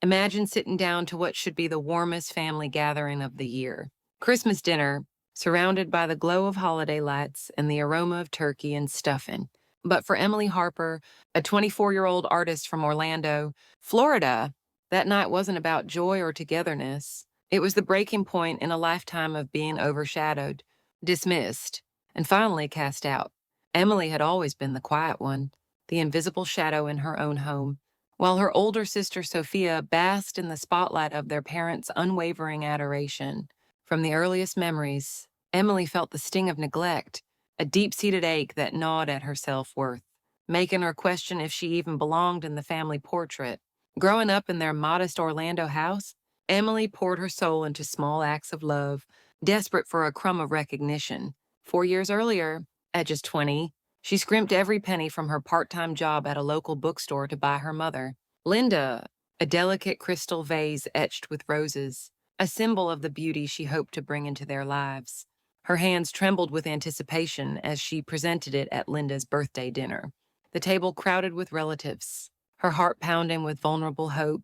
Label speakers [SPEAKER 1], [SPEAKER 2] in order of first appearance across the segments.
[SPEAKER 1] Imagine sitting down to what should be the warmest family gathering of the year. Christmas dinner, surrounded by the glow of holiday lights and the aroma of turkey and stuffing. But for Emily Harper, a 24-year-old artist from Orlando, Florida, that night wasn't about joy or togetherness. It was the breaking point in a lifetime of being overshadowed, dismissed, and finally cast out. Emily had always been the quiet one, the invisible shadow in her own home, while her older sister Sophia basked in the spotlight of their parents' unwavering adoration. From the earliest memories, Emily felt the sting of neglect, a deep-seated ache that gnawed at her self-worth, making her question if she even belonged in the family portrait. Growing up in their modest Orlando house, Emily poured her soul into small acts of love, desperate for a crumb of recognition. 4 years earlier, at just 20, she scrimped every penny from her part-time job at a local bookstore to buy her mother, Linda, a delicate crystal vase etched with roses, a symbol of the beauty she hoped to bring into their lives. Her hands trembled with anticipation as she presented it at Linda's birthday dinner. The table crowded with relatives, her heart pounding with vulnerable hope,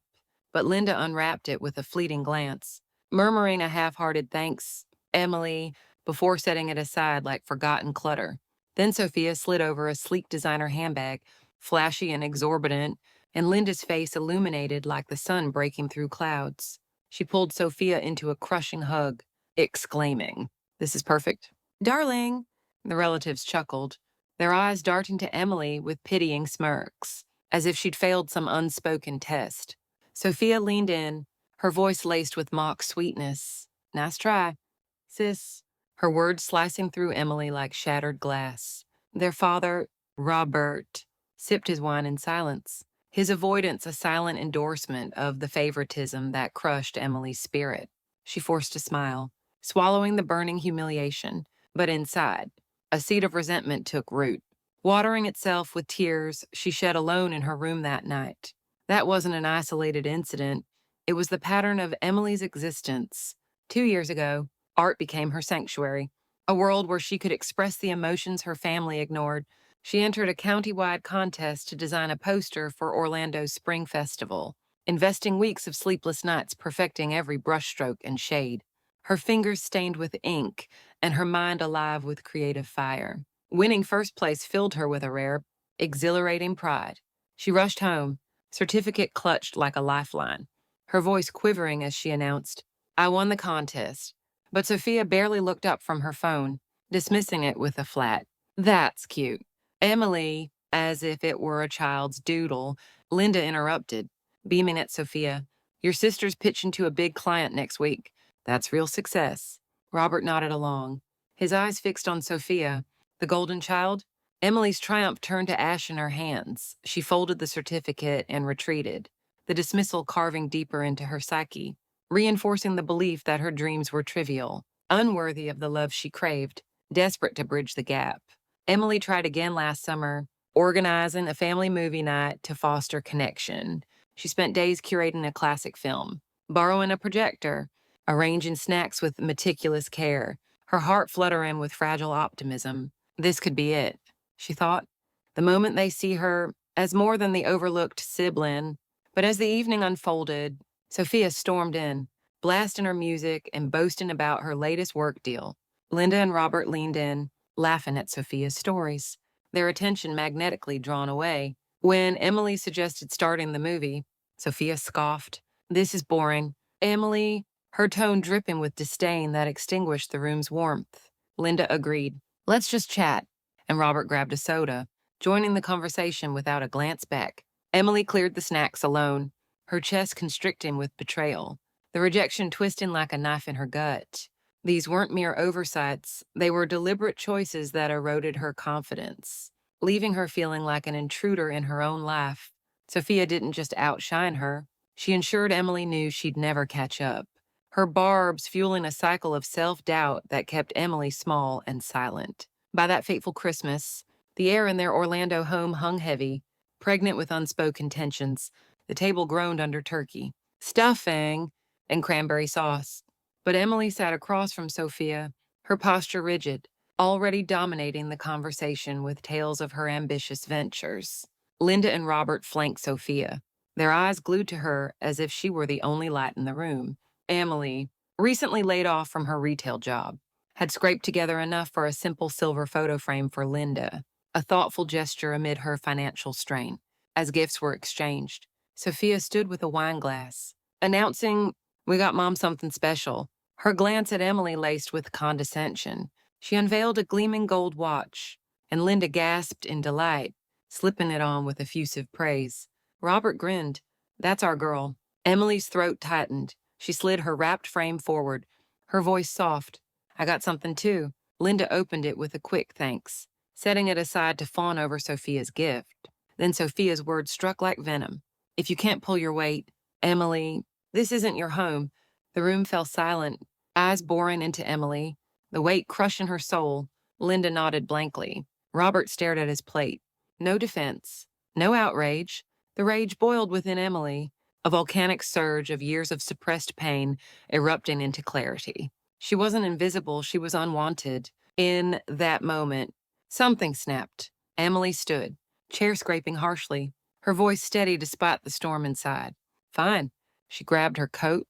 [SPEAKER 1] but Linda unwrapped it with a fleeting glance, murmuring a half-hearted thanks, Emily, before setting it aside like forgotten clutter. Then Sophia slid over a sleek designer handbag, flashy and exorbitant, and Linda's face illuminated like the sun breaking through clouds. She pulled Sophia into a crushing hug, exclaiming, "This is perfect." "Darling," the relatives chuckled, their eyes darting to Emily with pitying smirks, as if she'd failed some unspoken test. Sophia leaned in, her voice laced with mock sweetness. "Nice try, sis." Her words slicing through Emily like shattered glass. Their father, Robert, sipped his wine in silence, his avoidance a silent endorsement of the favoritism that crushed Emily's spirit. She forced a smile, swallowing the burning humiliation, but inside, a seed of resentment took root. Watering itself with tears she shed alone in her room that night. That wasn't an isolated incident. It was the pattern of Emily's existence. 2 years ago, art became her sanctuary, a world where she could express the emotions her family ignored. She entered a county-wide contest to design a poster for Orlando's Spring Festival, investing weeks of sleepless nights perfecting every brushstroke and shade, her fingers stained with ink and her mind alive with creative fire. Winning first place filled her with a rare, exhilarating pride. She rushed home, certificate clutched like a lifeline, her voice quivering as she announced, "I won the contest." But Sophia barely looked up from her phone, dismissing it with a flat, "That's cute." Emily, as if it were a child's doodle, Linda interrupted, beaming at Sophia, "Your sister's pitching to a big client next week. That's real success." Robert nodded along, his eyes fixed on Sophia, the golden child. Emily's triumph turned to ash in her hands. She folded the certificate and retreated, the dismissal carving deeper into her psyche, reinforcing the belief that her dreams were trivial, unworthy of the love she craved, desperate to bridge the gap. Emily tried again last summer, organizing a family movie night to foster connection. She spent days curating a classic film, borrowing a projector, arranging snacks with meticulous care, her heart fluttering with fragile optimism. This could be it, she thought. The moment they see her as more than the overlooked sibling. But as the evening unfolded, Sophia stormed in, blasting her music and boasting about her latest work deal. Linda and Robert leaned in, laughing at Sophia's stories, their attention magnetically drawn away. When Emily suggested starting the movie, Sophia scoffed, "This is boring." Emily, her tone dripping with disdain that extinguished the room's warmth. Linda agreed, "Let's just chat." And Robert grabbed a soda, joining the conversation without a glance back. Emily cleared the snacks alone, her chest constricting with betrayal, the rejection twisting like a knife in her gut. These weren't mere oversights, they were deliberate choices that eroded her confidence, leaving her feeling like an intruder in her own life. Sophia didn't just outshine her, she ensured Emily knew she'd never catch up, her barbs fueling a cycle of self-doubt that kept Emily small and silent. By that fateful Christmas, the air in their Orlando home hung heavy, pregnant with unspoken tensions. The table groaned under turkey, stuffing, and cranberry sauce. But Emily sat across from Sophia, her posture rigid, already dominating the conversation with tales of her ambitious ventures. Linda and Robert flanked Sophia, their eyes glued to her as if she were the only light in the room. Emily, recently laid off from her retail job, had scraped together enough for a simple silver photo frame for Linda, a thoughtful gesture amid her financial strain. As gifts were exchanged, Sophia stood with a wine glass, announcing, "We got Mom something special." Her glance at Emily laced with condescension. She unveiled a gleaming gold watch, and Linda gasped in delight, slipping it on with effusive praise. Robert grinned. "That's our girl." Emily's throat tightened. She slid her wrapped frame forward, her voice soft. "I got something too." Linda opened it with a quick thanks, setting it aside to fawn over Sophia's gift. Then Sophia's words struck like venom. "If you can't pull your weight, Emily, this isn't your home." The room fell silent, eyes boring into Emily, the weight crushing her soul. Linda nodded blankly. Robert stared at his plate. No defense, no outrage. The rage boiled within Emily, a volcanic surge of years of suppressed pain erupting into clarity. She wasn't invisible, she was unwanted. In that moment, something snapped. Emily stood, chair scraping harshly, her voice steady despite the storm inside. "Fine." She grabbed her coat,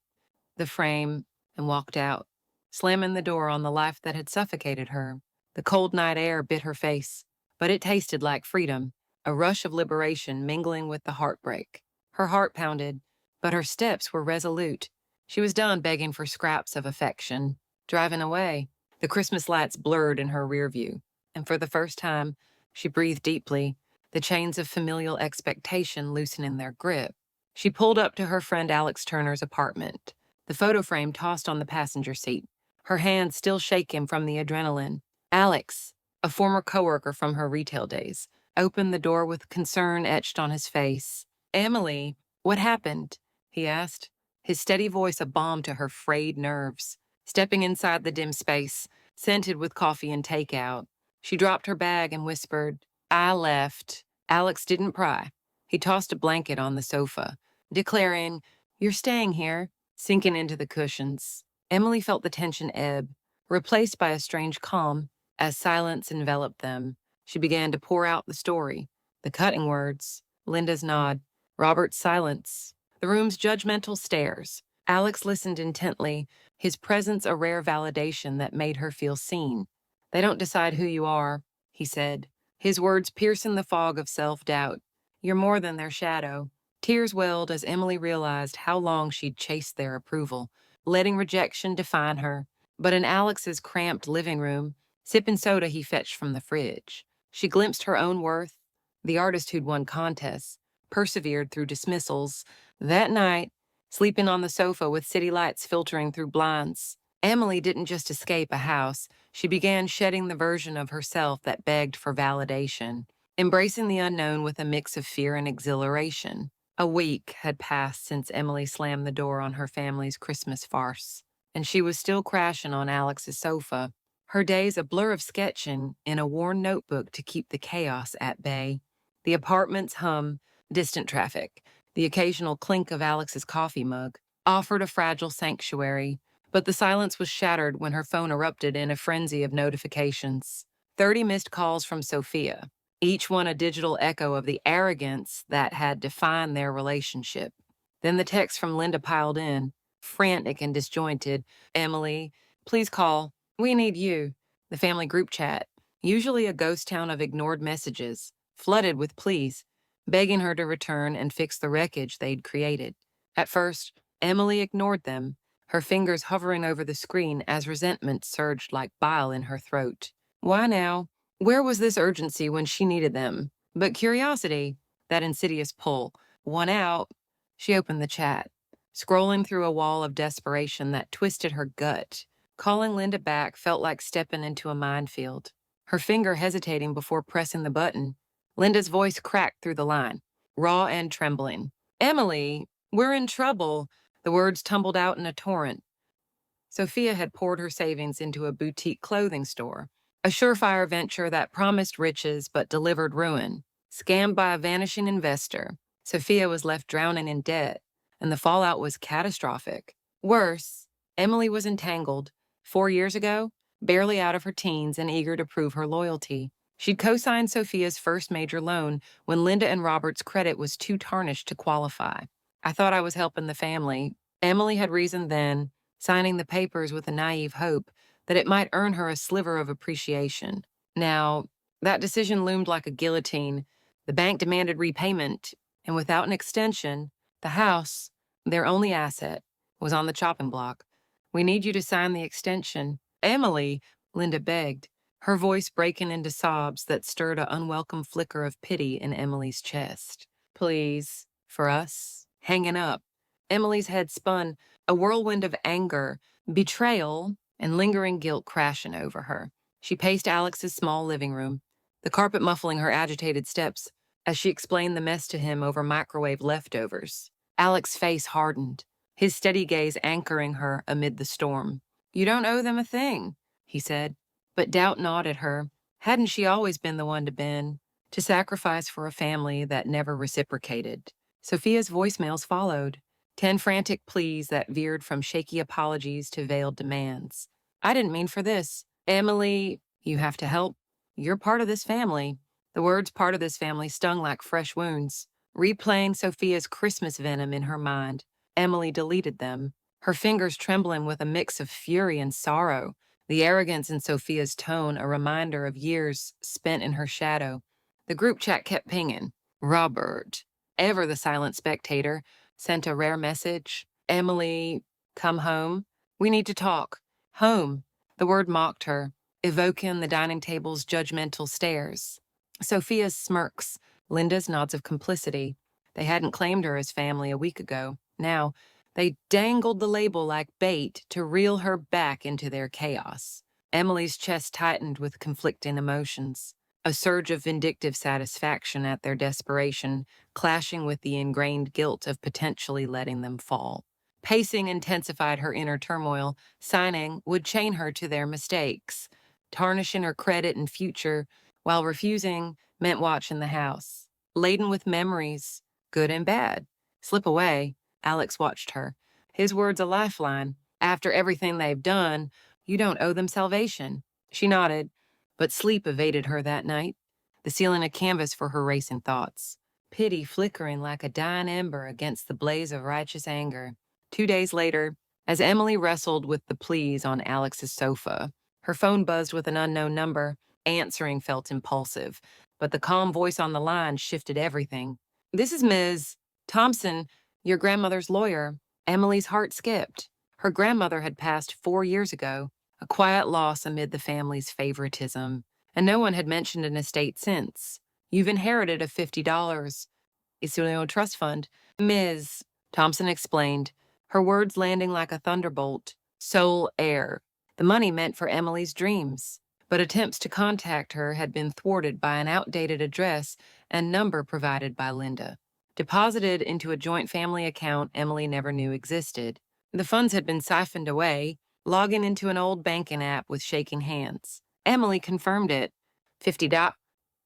[SPEAKER 1] the frame, and walked out, slamming the door on the life that had suffocated her. The cold night air bit her face, but it tasted like freedom, a rush of liberation mingling with the heartbreak. Her heart pounded, but her steps were resolute. She was done begging for scraps of affection. Driving away, the Christmas lights blurred in her rear view, and for the first time, she breathed deeply, the chains of familial expectation loosening their grip. She pulled up to her friend Alex Turner's apartment, the photo frame tossed on the passenger seat, her hands still shaking from the adrenaline. Alex, a former coworker from her retail days, opened the door with concern etched on his face. "Emily, what happened?" he asked, his steady voice a balm to her frayed nerves. Stepping inside the dim space, scented with coffee and takeout, she dropped her bag and whispered, "I left." Alex didn't pry. He tossed a blanket on the sofa, declaring, "You're staying here," sinking into the cushions. Emily felt the tension ebb, replaced by a strange calm. As silence enveloped them, she began to pour out the story, the cutting words, Linda's nod, Robert's silence, the room's judgmental stares. Alex listened intently, his presence a rare validation that made her feel seen. "They don't decide who you are," he said, his words piercing the fog of self-doubt. "You're more than their shadow." Tears welled as Emily realized how long she'd chased their approval, letting rejection define her. But in Alex's cramped living room, sipping soda he fetched from the fridge, she glimpsed her own worth. The artist who'd won contests, persevered through dismissals. That night, sleeping on the sofa with city lights filtering through blinds, Emily didn't just escape a house, she began shedding the version of herself that begged for validation, embracing the unknown with a mix of fear and exhilaration. A week had passed since Emily slammed the door on her family's Christmas farce, and she was still crashing on Alex's sofa, her days a blur of sketching in a worn notebook to keep the chaos at bay. The apartment's hum, distant traffic, the occasional clink of Alex's coffee mug, offered a fragile sanctuary, but the silence was shattered when her phone erupted in a frenzy of notifications. 30 missed calls from Sophia, each one a digital echo of the arrogance that had defined their relationship. Then the texts from Linda piled in, frantic and disjointed. "Emily, please call. We need you." The family group chat, usually a ghost town of ignored messages, flooded with pleas, begging her to return and fix the wreckage they'd created. At first, Emily ignored them, her fingers hovering over the screen as resentment surged like bile in her throat. Why now? Where was this urgency when she needed them? But curiosity, that insidious pull, won out. She opened the chat, scrolling through a wall of desperation that twisted her gut. Calling Linda back felt like stepping into a minefield, her finger hesitating before pressing the button. Linda's voice cracked through the line, raw and trembling. "Emily, we're in trouble." The words tumbled out in a torrent. Sophia had poured her savings into a boutique clothing store, a surefire venture that promised riches but delivered ruin. Scammed by a vanishing investor, Sophia was left drowning in debt, and the fallout was catastrophic. Worse, Emily was entangled. 4 years ago, barely out of her teens and eager to prove her loyalty, She'd co-signed Sophia's first major loan when Linda and Robert's credit was too tarnished to qualify. I thought I was helping the family. Emily had reasoned then, signing the papers with a naive hope that it might earn her a sliver of appreciation. Now, that decision loomed like a guillotine. The bank demanded repayment, and without an extension, the house, their only asset, was on the chopping block. "We need you to sign the extension." "Emily," Linda begged, her voice breaking into sobs that stirred an unwelcome flicker of pity in Emily's chest. "Please, for us, hanging up." Emily's head spun, a whirlwind of anger, betrayal, and lingering guilt crashing over her. She paced Alex's small living room, the carpet muffling her agitated steps as she explained the mess to him over microwave leftovers. Alex's face hardened, his steady gaze anchoring her amid the storm. "You don't owe them a thing," he said. But doubt gnawed at her. Hadn't she always been the one to bend, to sacrifice for a family that never reciprocated? Sophia's voicemails followed, 10 frantic pleas that veered from shaky apologies to veiled demands. "I didn't mean for this. Emily, you have to help. You're part of this family." The words "part of this family" stung like fresh wounds, replaying Sophia's Christmas venom in her mind. Emily deleted them, her fingers trembling with a mix of fury and sorrow, the arrogance in Sophia's tone a reminder of years spent in her shadow. The group chat kept pinging. Robert, ever the silent spectator, sent a rare message. "Emily, come home. We need to talk." Home. The word mocked her, evoking the dining table's judgmental stares. Sophia's smirks, Linda's nods of complicity. They hadn't claimed her as family a week ago. Now, they dangled the label like bait to reel her back into their chaos. Emily's chest tightened with conflicting emotions, a surge of vindictive satisfaction at their desperation, clashing with the ingrained guilt of potentially letting them fall. Pacing intensified her inner turmoil. Signing would chain her to their mistakes, tarnishing her credit and future, while refusing meant watching the house, laden with memories, good and bad, slip away. Alex watched her, his words a lifeline. "After everything they've done, you don't owe them salvation." She nodded, but sleep evaded her that night, the ceiling a canvas for her racing thoughts, pity flickering like a dying ember against the blaze of righteous anger. 2 days later, as Emily wrestled with the pleas on Alex's sofa, her phone buzzed with an unknown number. Answering felt impulsive, but the calm voice on the line shifted everything. "This is Ms. Thompson, your grandmother's lawyer." Emily's heart skipped. Her grandmother had passed 4 years ago, a quiet loss amid the family's favoritism, and no one had mentioned an estate since. "You've inherited a $50. It's in a trust fund." "Ms." Thompson explained, her words landing like a thunderbolt. "Sole heir." The money meant for Emily's dreams, but attempts to contact her had been thwarted by an outdated address and number provided by Linda, deposited into a joint family account Emily never knew existed. The funds had been siphoned away, logging into an old banking app with shaking hands. Emily confirmed it. $50,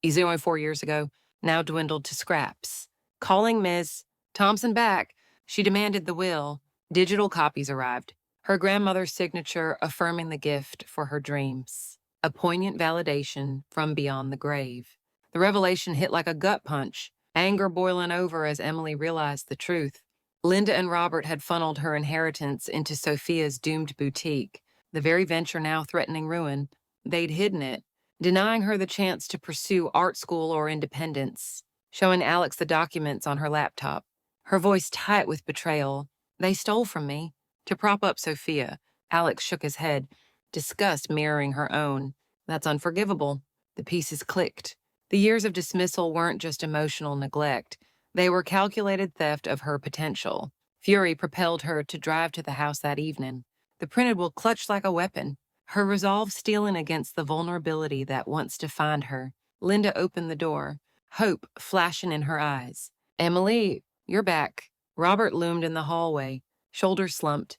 [SPEAKER 1] easy only 4 years ago, now dwindled to scraps. Calling Ms. Thompson back, she demanded the will. Digital copies arrived, her grandmother's signature affirming the gift for her dreams. A poignant validation from beyond the grave. The revelation hit like a gut punch, anger boiling over as Emily realized the truth. Linda and Robert had funneled her inheritance into Sophia's doomed boutique, the very venture now threatening ruin. They'd hidden it, denying her the chance to pursue art school or independence, showing Alex the documents on her laptop, her voice tight with betrayal. "They stole from me." To prop up Sophia, Alex shook his head, disgust mirroring her own. "That's unforgivable." The pieces clicked. The years of dismissal weren't just emotional neglect. They were calculated theft of her potential. Fury propelled her to drive to the house that evening. The printed will clutched like a weapon, her resolve steeling against the vulnerability that once defined her. Linda opened the door, hope flashing in her eyes. "Emily, you're back." Robert loomed in the hallway, shoulders slumped.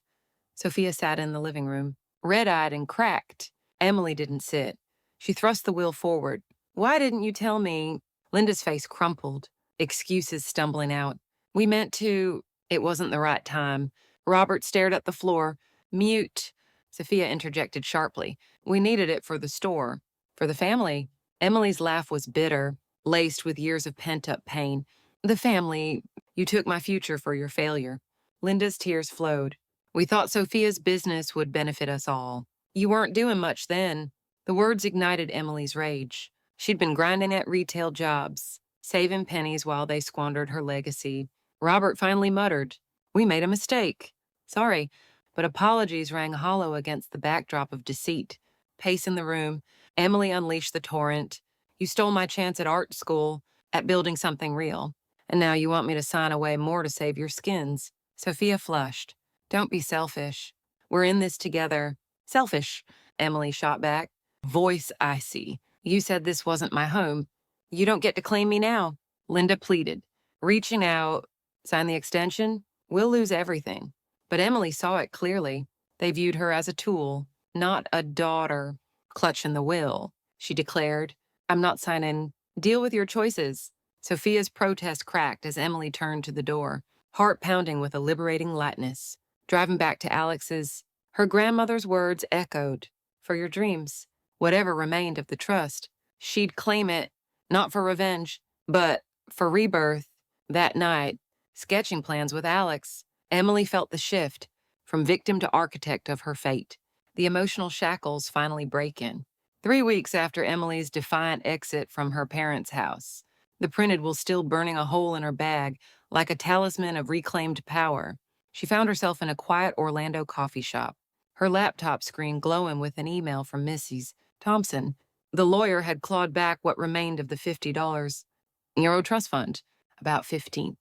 [SPEAKER 1] Sophia sat in the living room, red-eyed and cracked. Emily didn't sit. She thrust the will forward. "Why didn't you tell me?" Linda's face crumpled, excuses stumbling out. "We meant to." It wasn't the right time. Robert stared at the floor. "Mute." Sophia interjected sharply. "We needed it for the store." "For the family." Emily's laugh was bitter, laced with years of pent-up pain. The family, you took my future for your failure. Linda's tears flowed. We thought Sophia's business would benefit us all. You weren't doing much then. The words ignited Emily's rage. She'd been grinding at retail jobs, saving pennies while they squandered her legacy. Robert finally muttered, "We made a mistake. Sorry," but apologies rang hollow against the backdrop of deceit. Pacing the room, Emily unleashed the torrent. "You stole my chance at art school, at building something real. And now you want me to sign away more to save your skins." Sophia flushed. "Don't be selfish. We're in this together." "Selfish," Emily shot back. Voice icy. "You said this wasn't my home. You don't get to claim me now." Linda pleaded, reaching out. "Sign the extension? We'll lose everything." But Emily saw it clearly. They viewed her as a tool, not a daughter. "Clutching the will," she declared. "I'm not signing. Deal with your choices." Sophia's protest cracked as Emily turned to the door, heart pounding with a liberating lightness. Driving back to Alex's, her grandmother's words echoed. "For your dreams, whatever remained of the trust, she'd claim it, not for revenge, but for rebirth." That night, sketching plans with Alex, Emily felt the shift from victim to architect of her fate, the emotional shackles finally breaking. 3 weeks after Emily's defiant exit from her parents' house, the printed will still burning a hole in her bag like a talisman of reclaimed power, she found herself in a quiet Orlando coffee shop, her laptop screen glowing with an email from Mrs. Thompson. The lawyer had clawed back what remained of the $50. Euro Trust Fund, about 15.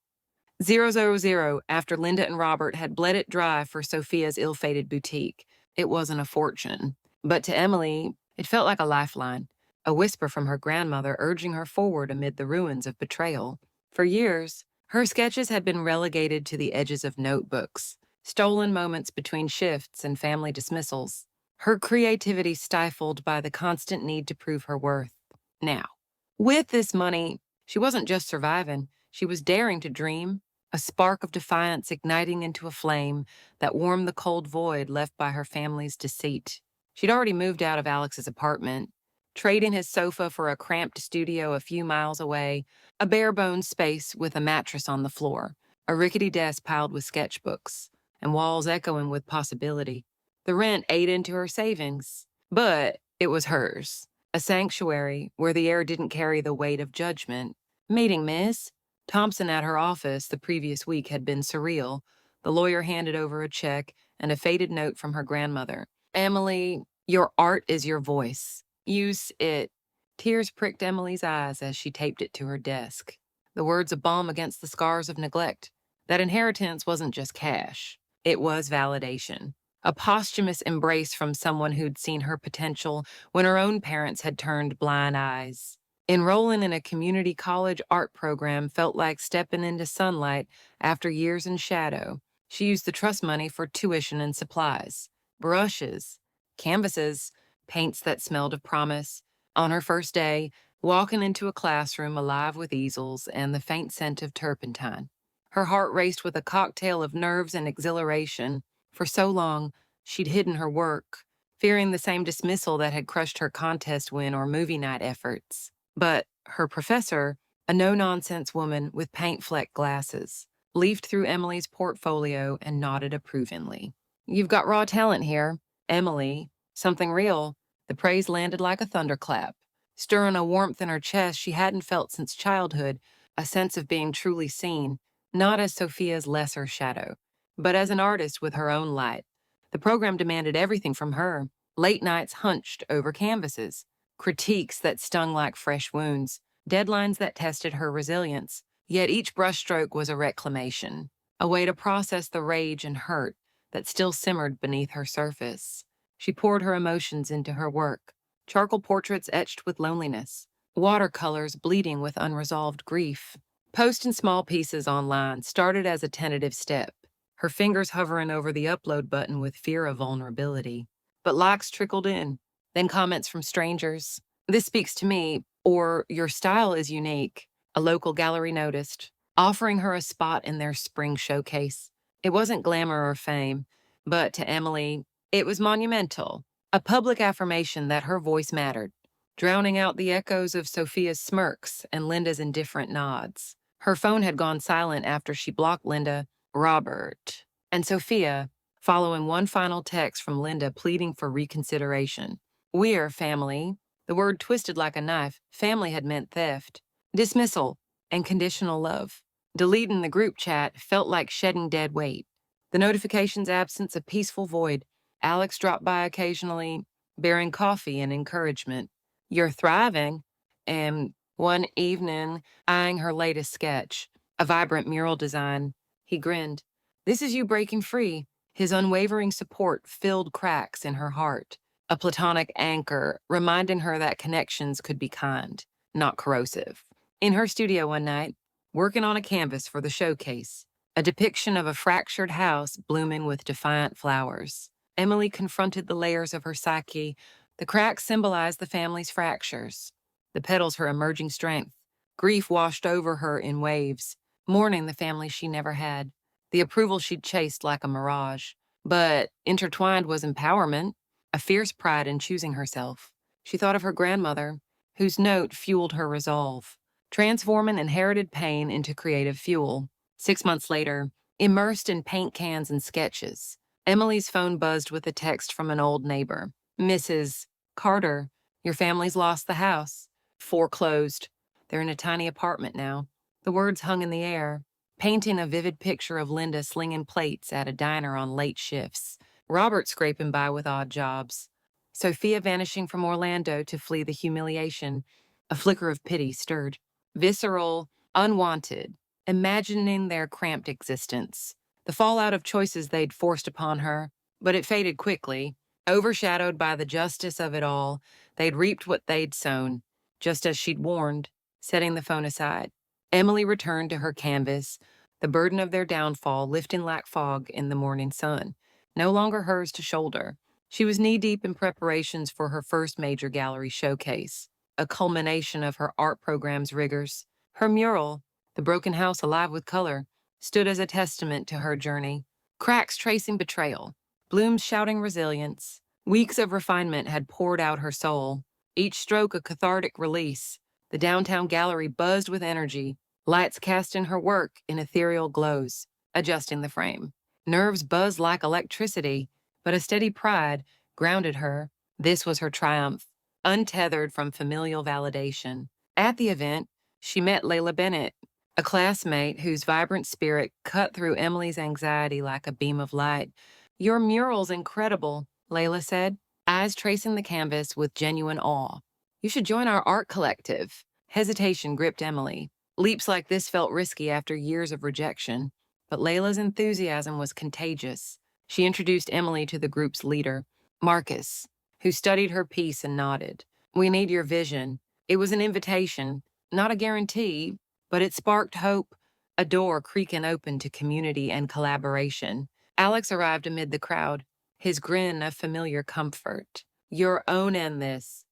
[SPEAKER 1] 000 after Linda and Robert had bled it dry for Sophia's ill-fated boutique. It wasn't a fortune. But to Emily, it felt like a lifeline, a whisper from her grandmother urging her forward amid the ruins of betrayal. For years, her sketches had been relegated to the edges of notebooks, stolen moments between shifts and family dismissals, her creativity stifled by the constant need to prove her worth. Now, with this money, she wasn't just surviving, she was daring to dream, a spark of defiance igniting into a flame that warmed the cold void left by her family's deceit. She'd already moved out of Alex's apartment, trading his sofa for a cramped studio a few miles away, a bare-bones space with a mattress on the floor, a rickety desk piled with sketchbooks, and walls echoing with possibility. The rent ate into her savings, but it was hers, a sanctuary where the air didn't carry the weight of judgment. "Meeting, miss?" Thompson at her office the previous week had been surreal. The lawyer handed over a check and a faded note from her grandmother. "Emily, your art is your voice. Use it." Tears pricked Emily's eyes as she taped it to her desk. The words a balm against the scars of neglect. That inheritance wasn't just cash. It was validation. A posthumous embrace from someone who'd seen her potential when her own parents had turned blind eyes. Enrolling in a community college art program felt like stepping into sunlight after years in shadow. She used the trust money for tuition and supplies, brushes, canvases, paints that smelled of promise. On her first day, walking into a classroom alive with easels and the faint scent of turpentine. Her heart raced with a cocktail of nerves and exhilaration. For so long, she'd hidden her work, fearing the same dismissal that had crushed her contest win or movie night efforts. But her professor, a no-nonsense woman with paint-flecked glasses, leafed through Emily's portfolio and nodded approvingly. "You've got raw talent here, Emily. Something real." The praise landed like a thunderclap, stirring a warmth in her chest she hadn't felt since childhood, a sense of being truly seen, not as Sophia's lesser shadow, but as an artist with her own light. The program demanded everything from her, late nights hunched over canvases, critiques that stung like fresh wounds, deadlines that tested her resilience. Yet each brushstroke was a reclamation, a way to process the rage and hurt that still simmered beneath her surface. She poured her emotions into her work, charcoal portraits etched with loneliness, watercolors bleeding with unresolved grief. Posting small pieces online started as a tentative step, her fingers hovering over the upload button with fear of vulnerability. But likes trickled in, then comments from strangers. "This speaks to me," or "Your style is unique," a local gallery noticed, offering her a spot in their spring showcase. It wasn't glamour or fame, but to Emily, it was monumental, a public affirmation that her voice mattered. drowning out the echoes of Sophia's smirks and Linda's indifferent nods. Her phone had gone silent after she blocked Linda, Robert, and Sophia, following one final text from Linda pleading for reconsideration. We're family. The word twisted like a knife. Family had meant theft, dismissal, and conditional love. Deleting the group chat felt like shedding dead weight. The notification's absence a peaceful void. Alex dropped by occasionally, bearing coffee and encouragement. You're thriving. And one evening, eyeing her latest sketch, a vibrant mural design, he grinned. This is you breaking free. His unwavering support filled cracks in her heart, a platonic anchor reminding her that connections could be kind, not corrosive. In her studio one night, working on a canvas for the showcase, a depiction of a fractured house blooming with defiant flowers, Emily confronted the layers of her psyche. The cracks symbolized the family's fractures, the petals her emerging strength. Grief washed over her in waves, mourning the family she never had, the approval she'd chased like a mirage. But intertwined was empowerment, a fierce pride in choosing herself. She thought of her grandmother, whose note fueled her resolve, transforming inherited pain into creative fuel. 6 months later, immersed in paint cans and sketches, Emily's phone buzzed with a text from an old neighbor. Mrs. Carter, your family's lost the house. Foreclosed. They're in a tiny apartment now. The words hung in the air, painting a vivid picture of Linda slinging plates at a diner on late shifts, Robert scraping by with odd jobs, Sophia vanishing from Orlando to flee the humiliation. A flicker of pity stirred. Visceral, unwanted, imagining their cramped existence, the fallout of choices they'd forced upon her. But it faded quickly. Overshadowed by the justice of it all, they'd reaped what they'd sown, just as she'd warned, setting the phone aside. Emily returned to her canvas, the burden of their downfall lifting like fog in the morning sun, no longer hers to shoulder. She was knee-deep in preparations for her first major gallery showcase, a culmination of her art program's rigors. Her mural, The Broken House Alive with Color, stood as a testament to her journey. Cracks tracing betrayal, blooms shouting resilience. Weeks of refinement had poured out her soul, each stroke a cathartic release. The downtown gallery buzzed with energy, lights casting her work in ethereal glows, adjusting the frame. Nerves buzzed like electricity, but a steady pride grounded her. This was her triumph, untethered from familial validation. At the event, she met Layla Bennett, a classmate whose vibrant spirit cut through Emily's anxiety like a beam of light. Your mural's incredible, Layla said, eyes tracing the canvas with genuine awe. You should join our art collective. Hesitation gripped Emily. Leaps like this felt risky after years of rejection, but Layla's enthusiasm was contagious. She introduced Emily to the group's leader, Marcus, who studied her piece and nodded. We need your vision. It was an invitation, not a guarantee, but it sparked hope, a door creaking open to community and collaboration. Alex arrived amid the crowd, his grin of familiar comfort. You're owning this.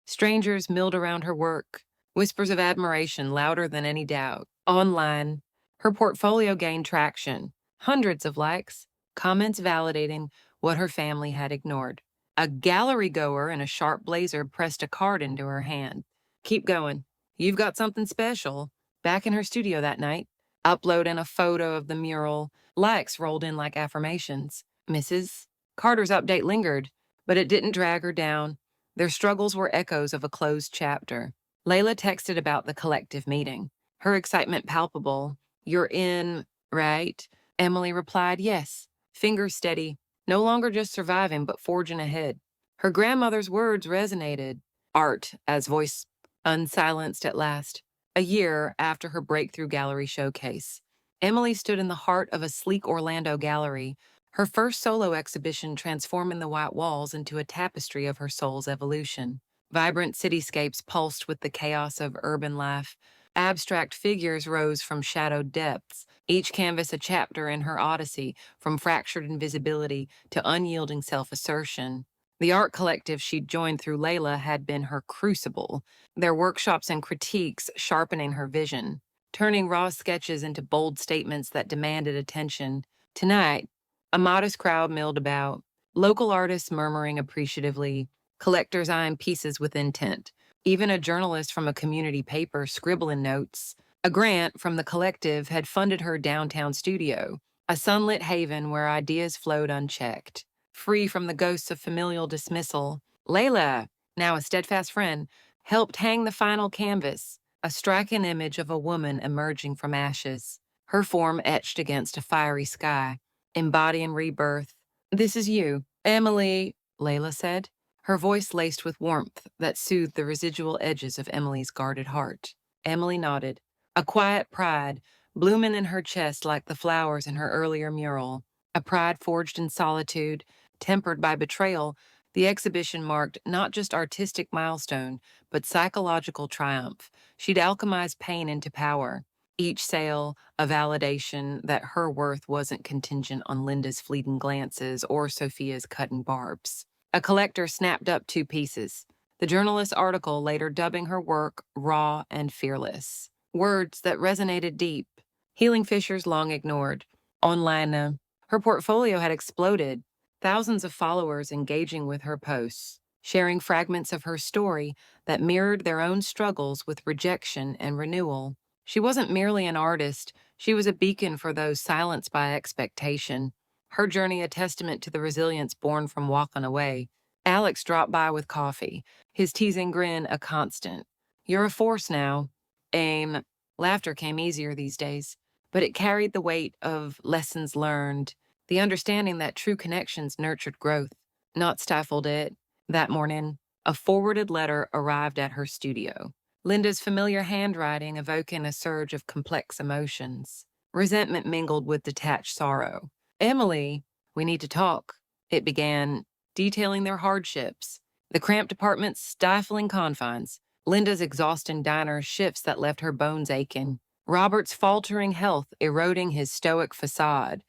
[SPEAKER 1] Strangers milled around her work, whispers of admiration louder than any doubt. Online, her portfolio gained traction, hundreds of likes, comments validating what her family had ignored. A gallery goer in a sharp blazer pressed a card into her hand. Keep going. You've got something special. Back in her studio that night, uploading a photo of the mural, likes rolled in like affirmations. Mrs. Carter's update lingered, but it didn't drag her down. Their struggles were echoes of a closed chapter. Layla texted about the collective meeting, her excitement palpable. You're in, right? Emily replied, yes, fingers steady, no longer just surviving but forging ahead. Her grandmother's words resonated. Art as voice unsilenced at last. A year after her breakthrough gallery showcase, Emily stood in the heart of a sleek Orlando gallery, her first solo exhibition transforming the white walls into a tapestry of her soul's evolution. Vibrant cityscapes pulsed with the chaos of urban life. Abstract figures rose from shadowed depths, each canvas a chapter in her odyssey, from fractured invisibility to unyielding self-assertion. The art collective she'd joined through Layla had been her crucible, their workshops and critiques sharpening her vision, turning raw sketches into bold statements that demanded attention. Tonight, a modest crowd milled about, local artists murmuring appreciatively, collectors eyeing pieces with intent, even a journalist from a community paper scribbling notes. A grant from the collective had funded her downtown studio, a sunlit haven where ideas flowed unchecked. Free from the ghosts of familial dismissal, Layla, now a steadfast friend, helped hang the final canvas, a striking image of a woman emerging from ashes, her form etched against a fiery sky, embodying rebirth. "This is you, Emily," Layla said, her voice laced with warmth that soothed the residual edges of Emily's guarded heart. Emily nodded, a quiet pride blooming in her chest like the flowers in her earlier mural, a pride forged in solitude, tempered by betrayal. The exhibition marked not just artistic milestone, but psychological triumph. She'd alchemized pain into power. Each sale, a validation that her worth wasn't contingent on Linda's fleeting glances or Sophia's cutting barbs. A collector snapped up 2 pieces, the journalist's article later dubbing her work raw and fearless. Words that resonated deep, healing fissures long ignored. Online, her portfolio had exploded, thousands of followers engaging with her posts, sharing fragments of her story that mirrored their own struggles with rejection and renewal. She wasn't merely an artist, she was a beacon for those silenced by expectation. Her journey a testament to the resilience born from walking away. Alex dropped by with coffee, his teasing grin a constant. "You're a force now." AIM. Laughter came easier these days, but it carried the weight of lessons learned, the understanding that true connections nurtured growth, not stifled it. That morning, a forwarded letter arrived at her studio. Linda's familiar handwriting evoking a surge of complex emotions. Resentment mingled with detached sorrow. "Emily, we need to talk," it began, detailing their hardships, the cramped apartment's stifling confines, Linda's exhausting diner shifts that left her bones aching, Robert's faltering health eroding his stoic facade,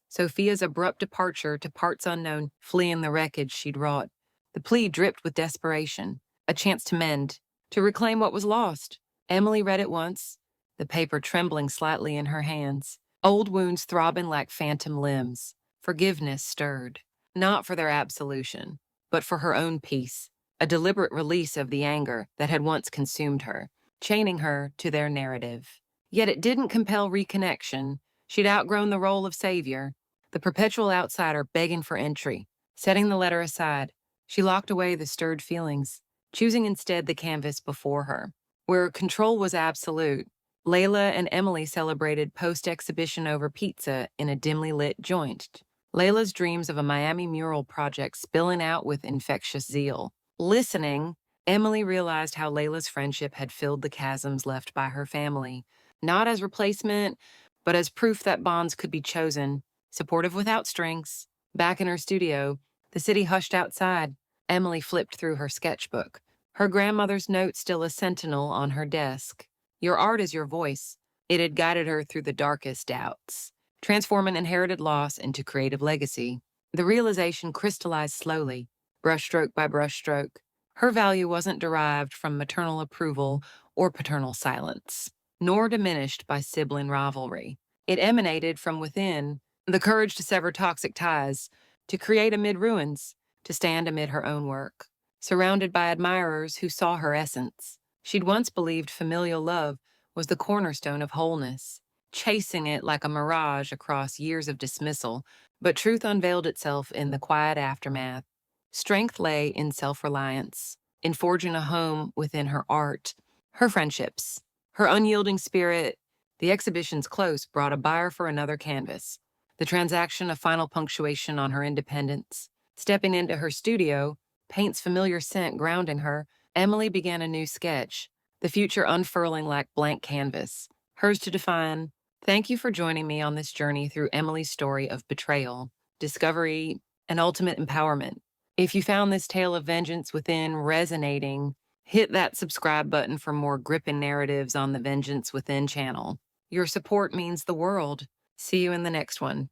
[SPEAKER 1] Sophia's abrupt departure to parts unknown, fleeing the wreckage she'd wrought. The plea dripped with desperation, a chance to mend, to reclaim what was lost. Emily read it once, the paper trembling slightly in her hands, old wounds throbbing like phantom limbs. Forgiveness stirred, not for their absolution, but for her own peace, a deliberate release of the anger that had once consumed her, chaining her to their narrative. Yet it didn't compel reconnection. She'd outgrown the role of savior, the perpetual outsider begging for entry. Setting the letter aside, she locked away the stirred feelings, choosing instead the canvas before her. Where control was absolute, Layla and Emily celebrated post-exhibition over pizza in a dimly lit joint. Layla's dreams of a Miami mural project spilling out with infectious zeal. Listening, Emily realized how Layla's friendship had filled the chasms left by her family, not as replacement, but as proof that bonds could be chosen, supportive without strings. Back in her studio, the city hushed outside. Emily flipped through her sketchbook, her grandmother's note still a sentinel on her desk. "Your art is your voice." It had guided her through the darkest doubts, transforming inherited loss into creative legacy. The realization crystallized slowly, brushstroke by brushstroke. Her value wasn't derived from maternal approval or paternal silence, nor diminished by sibling rivalry. It emanated from within, the courage to sever toxic ties, to create amid ruins, to stand amid her own work, surrounded by admirers who saw her essence. She'd once believed familial love was the cornerstone of wholeness, chasing it like a mirage across years of dismissal, but truth unveiled itself in the quiet aftermath. Strength lay in self-reliance, in forging a home within her art, her friendships, her unyielding spirit. The exhibition's close brought a buyer for another canvas, the transaction a final punctuation on her independence. Stepping into her studio, paint's familiar scent grounding her, Emily began a new sketch, the future unfurling like blank canvas, hers to define. Thank you for joining me on this journey through Emily's story of betrayal, discovery, and ultimate empowerment. If you found this tale of vengeance within resonating, hit that subscribe button for more gripping narratives on the Vengeance Within channel. Your support means the world. See you in the next one.